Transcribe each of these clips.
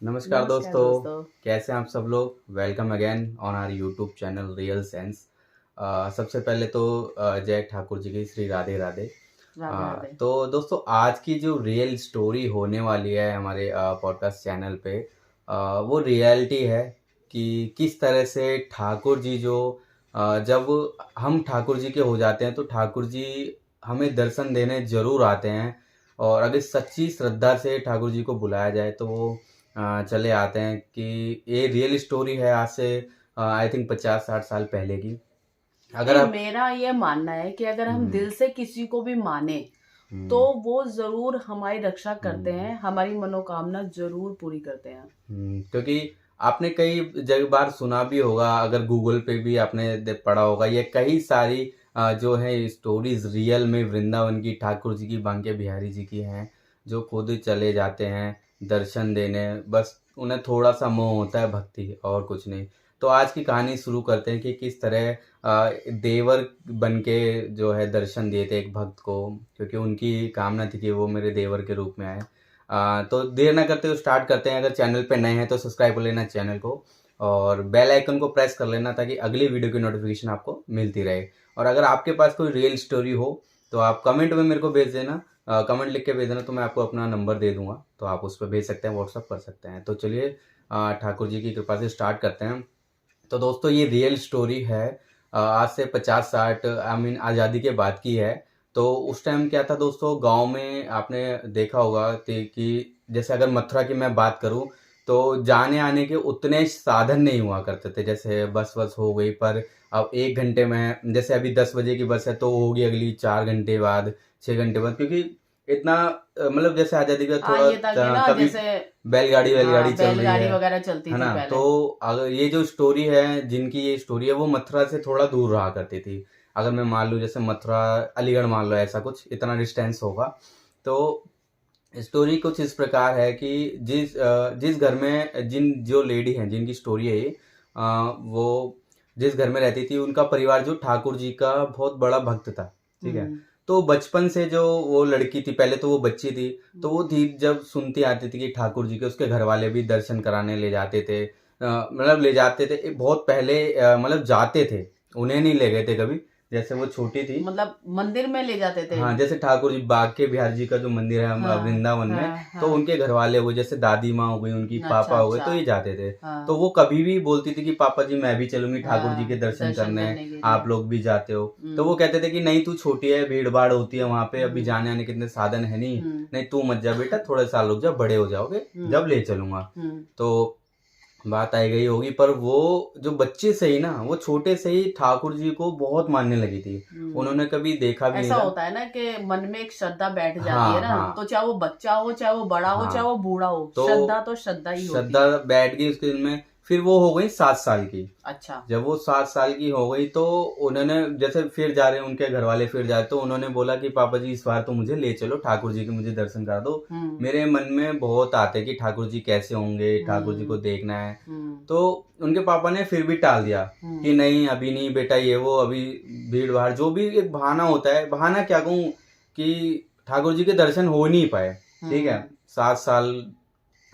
नमस्कार नमस्कार दोस्तों। दोस्तों। कैसे हैं आप सब लोग? Welcome again on our YouTube channel real sense. सबसे पहले तो जय ठाकुर जी की, श्री राधे राधे। राधे राधे। तो दोस्तों, आज की जो रियल स्टोरी होने वाली है हमारे पॉडकास्ट चैनल पे, वो रियलिटी है कि किस तरह से ठाकुर जी जो जब हम ठाकुर जी के हो जाते हैं तो ठाकुर जी हमें दर्शन देने ज़रूर आते हैं। और अगर सच्ची श्रद्धा से ठाकुर जी को बुलाया जाए तो वो चले आते हैं। कि ये रियल स्टोरी है आज से आई थिंक 50-60 साल पहले की। अगर नहीं, आप मेरा ये मानना है कि अगर हम हम्म दिल से किसी को भी माने तो हम्म वो जरूर हमारी रक्षा करते हम्म हैं, हमारी मनोकामना जरूर पूरी करते हैं। क्योंकि आपने कई जगह बार सुना भी होगा, अगर गूगल पे भी आपने पढ़ा होगा, ये कई सारी जो है स्टोरीज रियल में वृंदावन की, ठाकुर जी की, बांके बिहारी जी की हैं, जो खुद चले जाते हैं दर्शन देने। बस उन्हें थोड़ा सा मोह होता है, भक्ति और कुछ नहीं। तो आज की कहानी शुरू करते हैं कि किस तरह देवर बन के जो है दर्शन दिए थे एक भक्त को, क्योंकि उनकी कामना थी कि वो मेरे देवर के रूप में आए। तो देर ना करते हुए स्टार्ट करते हैं। अगर चैनल पे नए हैं तो सब्सक्राइब कर लेना चैनल को, और बेल आइकन को प्रेस कर लेना ताकि अगली वीडियो की नोटिफिकेशन आपको मिलती रहे। और अगर आपके पास कोई रियल स्टोरी हो तो आप कमेंट में मेरे को भेज देना। कमेंट लिख के भेज देना, तो मैं आपको अपना नंबर दे दूंगा, तो आप उस पर भेज सकते हैं, व्हाट्सअप कर सकते हैं। तो चलिए ठाकुर जी की कृपा से स्टार्ट करते हैं। तो दोस्तों, ये रियल स्टोरी है आज से 50-60 आई मीन आज़ादी के बाद की है। तो उस टाइम क्या था दोस्तों, गांव में आपने देखा होगा कि जैसे अगर मथुरा की मैं बात करूं तो जाने आने के उतने साधन नहीं हुआ करते थे। जैसे बस वस हो गई, पर अब 1 घंटे में, जैसे अभी 10 बजे की बस है तो वो होगी अगली 4 घंटे बाद, 6 घंटे बाद, क्योंकि इतना मतलब जैसे आज़ादी का हाँ, थोड़ा ये था कि ना कभी जैसे बैलगाड़ी वैलगाड़ी हाँ, चल रही बैलगाड़ी वगैरह है चलती थी ना? तो पहले। अगर ये जो स्टोरी है, जिनकी ये स्टोरी है, वो मथुरा से थोड़ा दूर रहा करती थी। अगर मैं मान लूँ जैसे मथुरा अलीगढ़ मान लो, ऐसा कुछ इतना डिस्टेंस होगा। तो स्टोरी कुछ इस प्रकार है कि जिस घर में जो लेडी हैं जिनकी स्टोरी है ये, वो जिस घर में रहती थी, उनका परिवार जो ठाकुर जी का बहुत बड़ा भक्त था। ठीक है। हम्म। तो बचपन से जो वो लड़की थी, पहले तो वो बच्ची थी, तो वो थी जब सुनती आती थी कि ठाकुर जी के, उसके घर वाले भी दर्शन कराने ले जाते थे। मतलब ले जाते थे बहुत पहले, मतलब जाते थे, उन्हें नहीं ले गए थे कभी, जैसे वो छोटी थी। मतलब मंदिर में ले जाते थे। हाँ, जैसे ठाकुर जी, बांके बिहार जी का जो मंदिर है हाँ वृंदावन में, हाँ तो हाँ। उनके घर वाले हो गए, जैसे दादी माँ हो गई, उनकी अच्छा पापा हो गए, अच्छा। तो ये जाते थे। तो हाँ वो कभी भी बोलती थी कि पापा जी मैं भी चलूंगी ठाकुर जी के हाँ, दर्शन दर्शन करने, करने के लिए। आप लोग भी जाते हो। तो वो हम्म कहते थे कि नहीं, तू छोटी है, भीड़ भाड़ होती है वहां पे, अभी हम्म जाने आने के इतने साधन है नहीं, हम्म नहीं तू मत जा बेटा, थोड़े साल रुक जा, बड़े हो जाओगे हम्म जब ले चलूंगा। हम्म तो बात आई गई होगी, पर वो जो बच्चे से ही ना, वो छोटे से ही ठाकुर जी को बहुत मानने लगी थी। हम्म। उन्होंने कभी देखा भी नहीं ऐसा था। होता है ना कि मन में एक श्रद्धा बैठ जाती है हाँ ना, हाँ तो चाहे वो बच्चा हो, चाहे वो बड़ा हो, चाहे हाँ। वो बूढ़ा हो, तो श्रद्धा तो श्रद्धा ही होती श्रद्धा है। बैठ गई उसके दिल में। फिर वो हो गई 7 साल की। अच्छा। जब वो 7 साल की हो गई तो उन्होंने, जैसे फिर जा रहे हैं उनके घर वाले, फिर जा रहे, तो उन्होंने बोला कि पापा जी इस बार तो मुझे ले चलो, ठाकुर जी के मुझे दर्शन करा दो। हम्म मेरे मन में बहुत आते कि ठाकुर जी कैसे होंगे, ठाकुर जी को हम्म देखना है। हम्म तो उनके पापा ने फिर भी टाल दिया कि हम्म नहीं अभी नहीं बेटा, ये वो अभी भीड़ भाड़, जो भी एक बहाना होता है, बहाना क्या कहूँ, कि ठाकुर जी के दर्शन हो नहीं पाए। ठीक है। हम्म 7 साल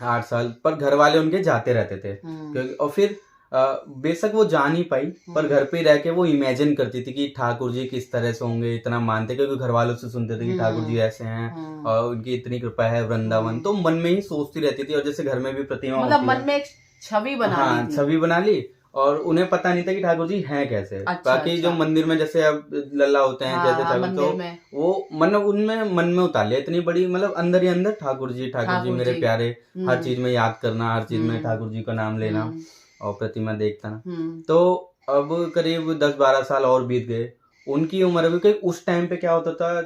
8 साल पर घर वाले उनके जाते रहते थे, हम्म क्योंकि और फिर बेशक वो जा नहीं पाई, पर घर पे ही रह के वो इमेजिन करती थी कि ठाकुर जी किस तरह से होंगे, इतना मानते, क्योंकि घर वालों से सुनते थे कि ठाकुर जी हम्म ऐसे हैं हम्म और उनकी इतनी कृपा है वृंदावन, हम्म। तो मन में ही सोचती रहती थी। और जैसे घर में भी प्रतिमा मतलब होती मन है, में एक छवि बना ली हाँ, थी। छवि बना ली। और उन्हें पता नहीं था कि ठाकुर जी हैं कैसे। अच्छा बाकी जो अच्छा। मंदिर में जैसे अब लल्ला होते हैं, हाँ जैसे हाँ, ठाकुर, तो मंदिर में वो मन उनमें मन में उतार लिया, इतनी बड़ी मतलब अंदर ही अंदर ठाकुर जी ठाकुर मेरे जी। प्यारे। हर हम्म चीज में याद करना, हर चीज में हम्म ठाकुर जी का नाम लेना हम्म और प्रतिमा देखना। हम्म तो अब करीब 10-12 साल और बीत गए। उनकी उम्र भी कई, उस टाइम पे क्या होता था,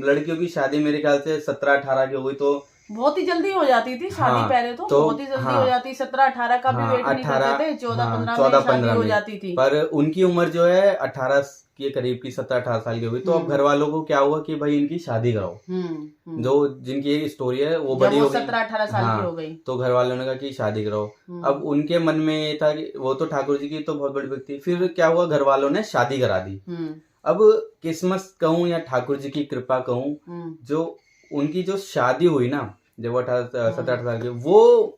लड़कियों की शादी मेरे ख्याल से 17-18 की हो गई तो, बहुत ही जल्दी हो जाती थी शादी, हाँ, पहले तो तो बहुत ही जल्दी हो हाँ जाती, 17-18 का भी हाँ, वेट नहीं करते 18, थे, चौदह हाँ, पंद्रह में ही चौदह शादी पंद्रह हो में। जाती थी। पर उनकी उम्र जो है 18 के करीब की, 17-18 साल की हो गई। तो अब घर हम्म वालों को क्या हुआ कि भाई इनकी शादी कराओ। हम्म। जो जिनकी ये स्टोरी है वो जब बड़ी वो हो गई। 17-18 साल की हो हाँ, गई। तो घर वालों ने कहा कि शादी कराओ। अब हम्म उनके मन में ये था कि वो तो ठाकुर जी की तो बहुत बड़ी व्यक्ति, फिर हम्म क्या हुआ, घर वालों ने शादी करा दी। हम्म अब किस्मत कहूँ या ठाकुर जी की कृपा कहूँ, हम्म जो उनकी जो शादी हुई ना, जब वो 17-18 हम्म साल के, वो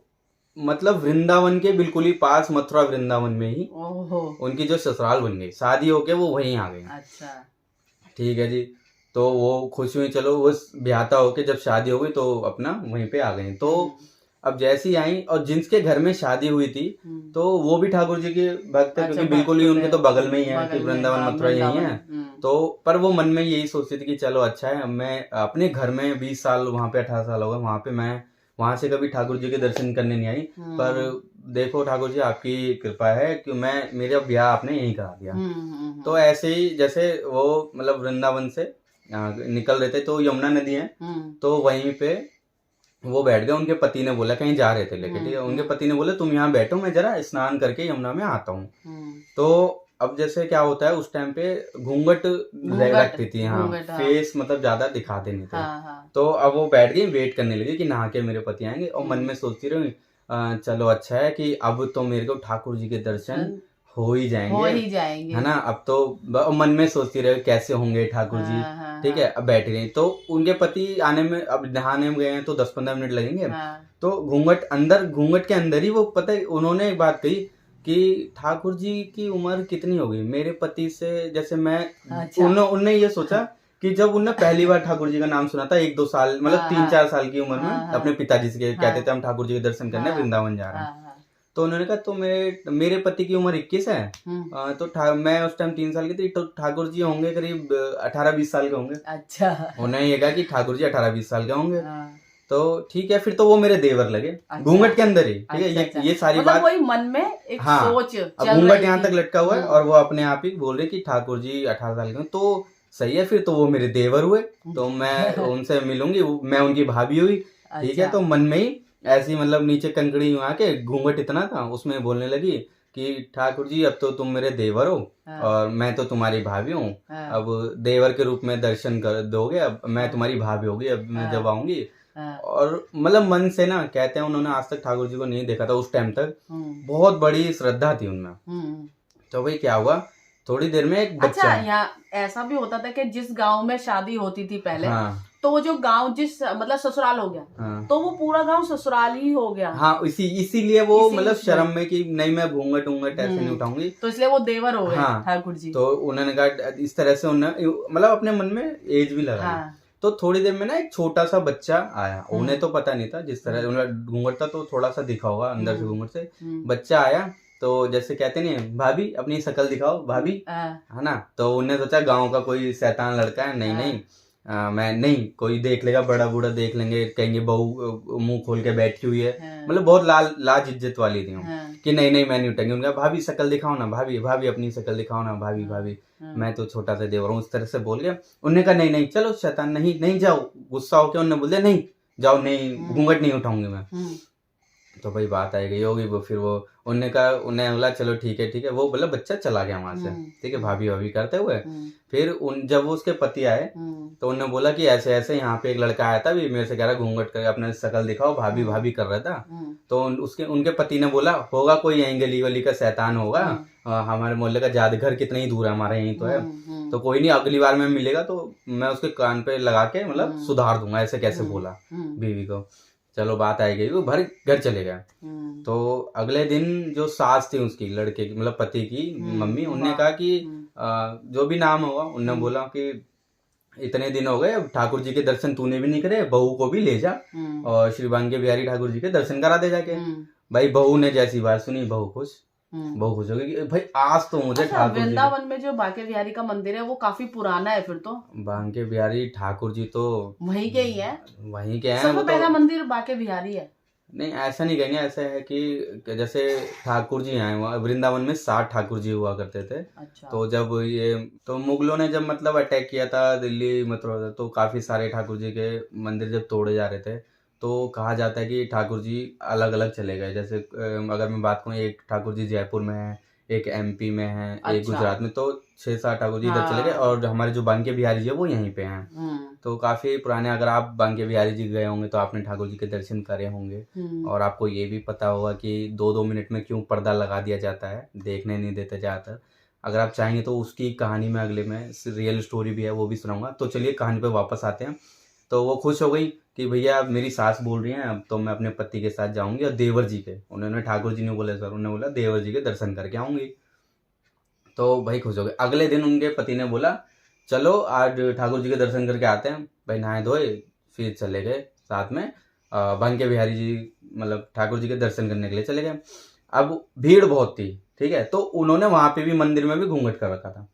मतलब वृंदावन के बिल्कुल ही पास, मथुरा वृंदावन में ही ओहो। उनकी जो ससुराल बन गई, शादी होके वो वहीं आ गई। अच्छा। ठीक है जी। तो वो खुश हुई, चलो वो ब्याहता होके जब शादी हो गई तो अपना वहीं पे आ गई। तो अब जैसी आई, और जिनके घर में शादी हुई थी तो वो भी ठाकुर जी के भक्त है, अच्छा, क्योंकि बिल्कुल ही भक्त उनके थे, तो बगल में ही है कि बगल में, वृंदावन हाँ, मथुरा यही है। वृंदावन। तो पर वो मन में यही सोचती थी कि चलो अच्छा है, अब मैं अपने घर में 20 साल, वहां पे 18 साल हो गए, वहां पे मैं वहां से कभी ठाकुर जी के दर्शन करने नहीं आई। पर देखो ठाकुर जी, आपकी कृपा है कि मेरा ब्याह आपने यहीं करा दिया। तो ऐसे ही जैसे वो मतलब वृंदावन से निकल रहे थे, तो यमुना नदी है, तो वहीं पे वो बैठ गए। उनके पति ने बोला, कहीं जा रहे थे लेके, ठीक है, उनके पति ने बोला तुम यहाँ बैठो, मैं जरा स्नान करके यमुना में आता हूँ। तो अब जैसे क्या होता है, उस टाइम पे घूंघट रखती थी, हाँ, फेस मतलब ज्यादा दिखाते नहीं थे। तो अब वो बैठ गई, वेट करने लगी कि नहा के मेरे पति आएंगे, और मन में सोचती रही चलो अच्छा है कि अब तो मेरे को ठाकुर जी के दर्शन हो ही जाएंगे, है ना। अब तो मन में सोचती रहे कैसे होंगे ठाकुर जी। ठीक है, अब बैठ गई। तो उनके पति आने में, अब नहाने में गए हैं तो 10-15 मिनट लगेंगे। तो घूंघट के अंदर ही वो, पता है उन्होंने एक बात कही कि ठाकुर जी की उम्र कितनी हो गई मेरे पति से, जैसे मैं, उनने ये सोचा कि जब उनने पहली बार ठाकुर जी का नाम सुना था 1-2 साल, मतलब 3-4 साल की उम्र में, अपने पिताजी से कहते थे हम ठाकुर जी के दर्शन करने वृंदावन जा रहे हैं। तो उन्होंने कहा तो मेरे पति की उम्र 21 है, तो मैं उस टाइम 3 साल की थी, तो ठाकुर जी होंगे करीब 18-20 साल के होंगे। अच्छा। उन्होंने ये कहा कि ठाकुर जी 18-20 साल के होंगे। तो ठीक है, फिर तो वो मेरे देवर लगे। अच्छा। घूंघट के अंदर ही, ठीक है, ये सारी मतलब बात वही मन में एक सोच अब घूंघट यहाँ तक लटका हुआ है, और वो अपने आप ही बोल रहे कि ठाकुर जी 18 साल के, तो सही है, फिर तो वो मेरे देवर हुए, तो मैं उनसे मिलूंगी, मैं उनकी भाभी हुई। ठीक है, तो मन में ही ऐसी मतलब नीचे कंकड़ी आके, घूंघट इतना था, उसमें बोलने लगी कि ठाकुर जी अब तो तुम मेरे देवर हो, और मैं तो तुम्हारी भाभी हूँ। अब देवर के रूप में दर्शन कर दोगे, अब मैं तुम्हारी भाभी होगी, अब मैं जब आऊंगी। और मतलब मन से ना, कहते हैं उन्होंने आज तक ठाकुर जी को नहीं देखा था उस टाइम तक, बहुत बड़ी श्रद्धा थी उनमें। तो भाई क्या हुआ, थोड़ी देर में एक बच्चा, अच्छा, यहाँ ऐसा भी होता था कि जिस गांव में शादी होती थी पहले, तो वो जो गांव जिस मतलब ससुराल हो गया, तो वो पूरा गांव ससुराल ही हो गया। हाँ, इसीलिए वो मतलब शर्म में कि नहीं मैं घूंघट ऐसे नहीं उठाऊंगी, तो इसलिए वो देवर हो गए ठाकुर जी। तो उन्होंने कहा, इस तरह से उन्होंने मतलब अपने मन में एज भी लगा। तो थोड़ी देर में ना एक छोटा सा बच्चा आया, उन्हें तो पता नहीं था, जिस तरह घूंघट था तो थोड़ा सा दिखा होगा अंदर से, घूंघट से बच्चा आया। तो जैसे कहते नहीं, भाभी अपनी शक्ल दिखाओ भाभी, है ना। तो उन्हें सोचा गांव का कोई शैतान लड़का है, नहीं मैं नहीं, कोई देख लेगा, बड़ा बूढ़ा देख लेंगे, कहेंगे बहू मुंह खोल के बैठी हुई है, मतलब बहुत लाज इज्जत वाली थी कि नहीं मैं नहीं उठेंगे। उनका भाभी शक्ल दिखाओ ना, भाभी अपनी शक्ल दिखाओ ना, भाभी मैं तो छोटा सा देवर हूँ, उस तरह से बोल गया। उन्होंने कहा नहीं चलो शैतान, नहीं जाओ, गुस्सा होके उन्होंने बोल दिया नहीं जाओ, नहीं घूंघट नहीं उठाऊंगी मैं। तो भाई बात आई गई होगी, वो फिर वो उन्हें बोला चलो ठीक है, वो बोला बच्चा चला गया वहां से। ठीक है, भाभी करते हुए फिर जब वो उसके पति आए तो उन्होंने बोला कि ऐसे ऐसे यहाँ पे एक लड़का आया था, भी मेरे से कह रहा घूंघट कर अपने शक्ल दिखाओ, भाभी कर रहा था। तो उनके पति ने बोला होगा कोई यहीं गली वली का शैतान होगा, हमारे मोहल्ले का जादूगर कितना ही दूर है, हमारे यहीं तो है, तो कोई नहीं, अगली बार मैं मिलेगा तो मैं उसके कान पे लगा के मतलब सुधार दूंगा, ऐसे कैसे बोला बीवी को। चलो बात आई गई, वो घर चले गए। तो अगले दिन जो सास थी उसकी, लड़के की मतलब पति की मम्मी, उनने कहा कि जो भी नाम होगा, उनने बोला कि इतने दिन हो गए, ठाकुर जी के दर्शन तूने भी नहीं करे, बहू को भी ले जा और श्री बांके बिहारी ठाकुर जी के दर्शन करा दे जाके। भाई बहू ने जैसी बात सुनी, बहू खुश होगी कि भाई आज तो मुझे ठाकुर जी। वृंदावन में जो बांके बिहारी का मंदिर है वो काफी पुराना है, फिर तो बांके बिहारी ठाकुर जी तो वहीं के ही है, सबसे पहला मंदिर बांके बिहारी है। नहीं ऐसा नहीं कहेंगे, ऐसा है कि जैसे ठाकुर जी आए वहाँ वृंदावन में 60 ठाकुर जी हुआ करते थे। अच्छा। तो जब ये तो मुगलों ने जब मतलब अटैक किया था दिल्ली मथुरा, तो काफी सारे ठाकुर जी के मंदिर जब तोड़े जा रहे थे, तो कहा जाता है कि ठाकुर जी अलग अलग चले गए। जैसे अगर मैं बात करूँ, एक ठाकुर जी जयपुर में है, एक एमपी में है, अच्छा। एक गुजरात में, तो 6-7 ठाकुर जी इधर चले गए, और हमारे जो बांके बिहारी जी है वो यहीं पे हैं। तो काफी पुराने, अगर आप बांके बिहारी जी गए होंगे तो आपने ठाकुर जी के दर्शन करे होंगे, और आपको ये भी पता होगा कि 2-2 मिनट में क्यों पर्दा लगा दिया जाता है, देखने नहीं देते ज्यादातर। अगर आप चाहेंगे तो उसकी कहानी में अगले में रियल स्टोरी भी है, वो भी सुनाऊंगा। तो चलिए कहानी पे वापस आते हैं। तो वो खुश हो गई कि भैया मेरी सास बोल रही हैं, अब तो मैं अपने पति के साथ जाऊंगी और देवर जी के, उन्होंने ठाकुर जी ने बोले सर, उन्होंने बोला देवर जी के दर्शन करके आऊंगी। तो भाई खुश हो गए। अगले दिन उनके पति ने बोला चलो आज ठाकुर जी के दर्शन करके आते हैं। भाई नहाए धोए फिर चले गए साथ में बांके बिहारी जी, मतलब ठाकुर जी के दर्शन करने के लिए चले गए। अब भीड़ बहुत थी, ठीक है, तो उन्होंने वहां पे भी मंदिर में भी घूंघट कर रखा था,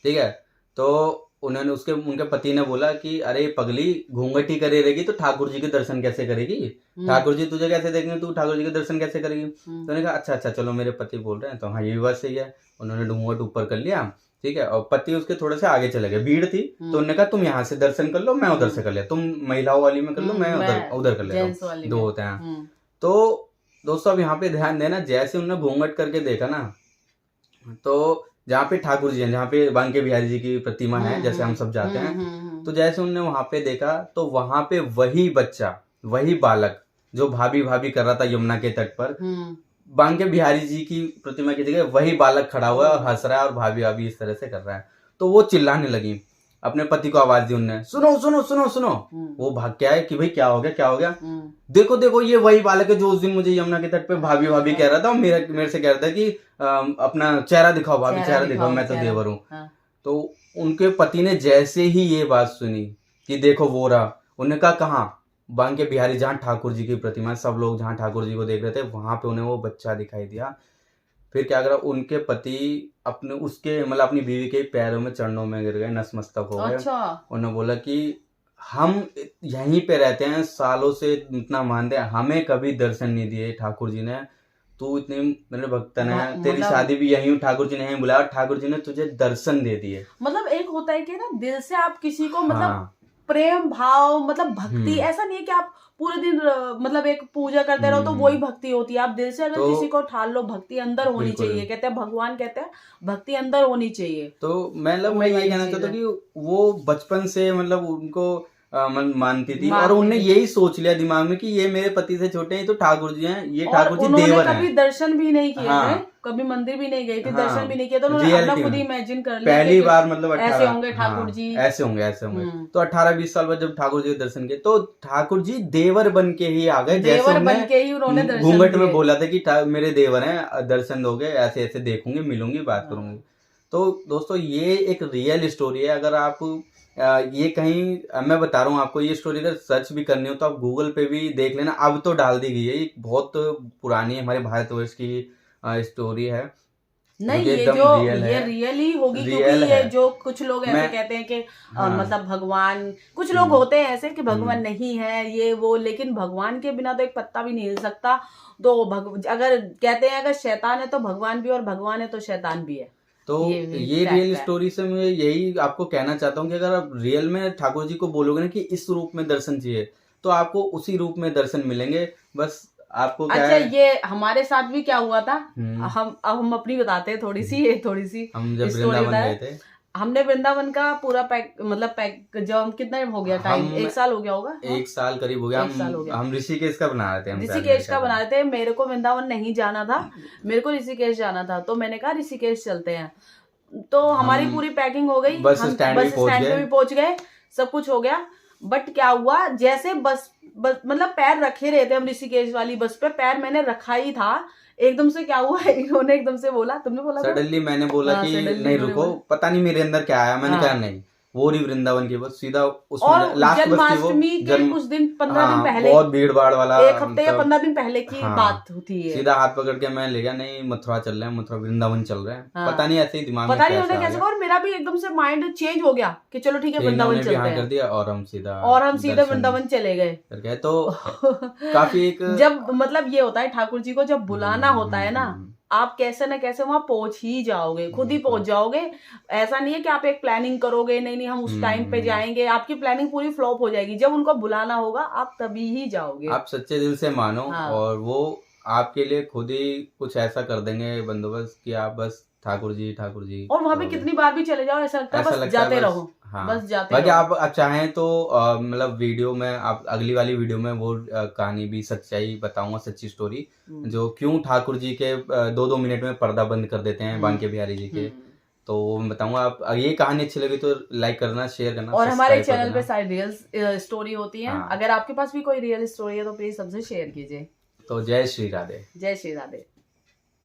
ठीक है। तो उन्होंने उनके पति ने बोला कि अरे पगली, घूंघट ही करे रहेगी तो ठाकुर जी के दर्शन कैसे करेगी, ठाकुर जी तुझे कैसे देखेंगे, तू ठाकुर जी के दर्शन कैसे करेगी। तो उन्होंने कहा अच्छा अच्छा चलो मेरे पति बोल रहे हैं तो हाँ ये भी बात सही है। उन्होंने घूंघट ऊपर कर लिया, ठीक है, और पति उसके थोड़े से आगे चले गए, भीड़ थी तो उन्होंने कहा तुम यहाँ से दर्शन कर लो, मैं उधर से कर लिया, तुम महिलाओं वाली में कर लो, मैं उधर कर लेता हूँ, दो होते हैं। तो दोस्तों अब यहाँ पे ध्यान देना, जैसे उन्होंने घूंघट करके देखा ना, तो जहाँ पे ठाकुर जी हैं, जहाँ पे बांके बिहारी जी की प्रतिमा है, जैसे हम सब जाते हैं, तो जैसे उन्होंने वहां पे देखा तो वहां पे वही बच्चा, वही बालक जो भाभी भाभी कर रहा था यमुना के तट पर, बांके बिहारी जी की प्रतिमा की जगह वही बालक खड़ा हुआ है और हंस रहा है और भाभी भाभी इस तरह से कर रहा है। तो वो चिल्लाने लगी, अपने पति को आवाज दी उनने, सुनो सुनो सुनो सुनो। वो भाग के आए कि भाई क्या हो गया क्या हो गया। देखो देखो ये वही बालक है जो उस दिन मुझे यमुना के तट पे भाभी भाभी कह रहा था और मेरे से कह रहा था कि अपना चेहरा दिखाओ भाभी, चेहरा दिखाओ, मैं तो देवर हूँ। तो उनके पति ने जैसे ही ये बात सुनी कि देखो वो रहा, उन्होंने कहा कहाँ, बांके बिहारी जहाँ ठाकुर जी की प्रतिमा, सब लोग जहाँ ठाकुर जी को देख रहे थे वहां पे उन्हें वो बच्चा दिखाई दिया। फिर क्या करा, उनके पति अपने उसके मतलब अपनी बीवी के पैरों में चरणों में गिर गए, नतमस्तक हो गए। अच्छा। उन्होंने बोला कि हम यहीं पे रहते हैं, सालों से इतना मानते हैं, हमें कभी दर्शन नहीं दिए ठाकुर जी ने, तू इतनी मेरे भक्तन है, तेरी शादी भी यहीं ठाकुर जी ने यहीं बुलाया, ठाकुर जी ने तुझे दर्शन दे दिए। मतलब एक होता है कि ना दिल से आप किसी को मतलब प्रेम भाव, मतलब भक्ति, ऐसा नहीं है कि आप पूरे दिन मतलब एक पूजा करते रहो तो वही भक्ति होती है। आप दिल से अगर किसी को ठान लो, भक्ति अंदर होनी चाहिए। कहते हैं भगवान कहते हैं भक्ति अंदर होनी चाहिए। तो मतलब मैं ये कहना चाहता हूँ कि वो बचपन से मतलब उनको मानती थी और उन्होंने यही सोच लिया दिमाग में कि ये मेरे पति से छोटे हैं तो ठाकुर जी हैं, ये ठाकुर जी देवर हैं। कभी दर्शन भी नहीं किए थे, कभी मंदिर भी नहीं गई थी, दर्शन भी नहीं किया, तो उन्होंने अपना खुद ही इमेजिन कर लिया पहली बार, मतलब ऐसे होंगे ठाकुर जी, ऐसे होंगे। तो 18-20 साल बाद जब ठाकुर जी के दर्शन किए तो ठाकुर जी देवर बन के ही आ गए, जैसे उन्होंने घूंघट में बोला था कि मेरे देवर हैं, दर्शन दोगे, ऐसे ऐसे देखूंगी, मिलूंगी, बात करूंगी। तो दोस्तों ये एक रियल स्टोरी है। अगर आप ये कहीं, मैं बता रहा हूँ आपको, ये स्टोरी अगर सर्च भी करनी हो तो आप गूगल पे भी देख लेना, अब तो डाल दी गई है, ये बहुत पुरानी हमारे भारतवर्ष की स्टोरी है। नहीं ये रियली होगी, क्योंकि ये जो कुछ लोग ऐसे कहते हैं कि मतलब भगवान, कुछ लोग होते हैं ऐसे कि भगवान नहीं है ये वो, लेकिन भगवान के बिना तो एक पत्ता भी नहीं हिल सकता। तो अगर कहते हैं अगर शैतान है तो भगवान भी, और भगवान है तो शैतान भी है। तो ये रियल स्टोरी से मैं यही आपको कहना चाहता हूँ कि अगर आप रियल में ठाकुर जी को बोलोगे ना कि इस रूप में दर्शन चाहिए तो आपको उसी रूप में दर्शन मिलेंगे। बस आपको क्या है, ये हमारे साथ भी क्या हुआ था, हम अपनी बताते हैं थोड़ी सी हम जब वृंदावन गए थे, हमने वृंदावन का पूरा पैक जब हम कितना हो गया टाइम, 1 साल हो गया होगा, 1 साल करीब हो गया। हम ऋषिकेश का बना रहे थे, ऋषिकेश का बना रहे थे। मेरे को वृंदावन नहीं जाना था, मेरे को ऋषिकेश जाना था, तो मैंने कहा ऋषिकेश चलते हैं। तो हमारी पूरी पैकिंग हो गई, बस स्टैंड पे भी पहुंच गए, सब कुछ हो गया। बट क्या हुआ, जैसे बस मतलब पैर रखे रहे थे हम ऋषिकेश वाली बस पे, पैर मैंने रखा ही था, एकदम से क्या हुआ, इन्होंने एकदम से बोला, तुमने बोला सडनली मैंने बोला कि नहीं रुको, पता नहीं मेरे अंदर क्या आया, मैंने कहा नहीं, वो रही वृंदावन की बस, सीधा उसमें लास्ट बस थी वो, कुछ दिन 15 दिन पहले, बहुत भीड़ भाड़ वाला, 1 हफ्ते या 15 दिन पहले की बात होती है। सीधा हाथ पकड़ के मैं ले गया, नहीं मथुरा चल रहे हैं, मथुरा वृंदावन चल रहे हैं। पता नहीं ऐसे ही दिमाग में पता नहीं उन्हें कैसे, और मेरा भी एकदम से माइंड चेंज हो गया कि चलो ठीक है वृंदावन चलते हैं, कर दिया और हम सीधा वृंदावन चले गए। तो काफी एक जब मतलब ये होता है ठाकुर जी को जब बुलाना होता है ना, आप कैसे ना कैसे वहां पहुंच ही जाओगे, खुद ही पहुंच जाओगे। ऐसा नहीं है कि आप एक प्लानिंग करोगे, नहीं हम उस टाइम पे जाएंगे, आपकी प्लानिंग पूरी फ्लॉप हो जाएगी। जब उनको बुलाना होगा आप तभी ही जाओगे। आप सच्चे दिल से मानो, और वो आपके लिए खुद ही कुछ ऐसा कर देंगे बंदोबस्त कि आप बस ठाकुर जी। और वहां पे कितनी बार भी चले जाओ, ऐसा लगता है बस जाते रहो। बस जाते बाकी आप चाहें तो मतलब वीडियो में, आप अगली वाली वीडियो में वो कहानी भी सच्चाई बताऊंगा, सच्ची स्टोरी, जो क्यों ठाकुर जी के 2-2 मिनट में पर्दा बंद कर देते हैं बांके बिहारी जी के। तो मैं बताऊंगा। आप ये कहानी अच्छी लगी तो लाइक करना, शेयर करना, और हमारे सब्सक्राइब चैनल करना। पे सारी रियल स्टोरी होती है। हाँ। अगर आपके पास भी कोई रियल स्टोरी है तो प्लीज सबसे शेयर कीजिए। तो जय श्री राधे। जय श्री राधे।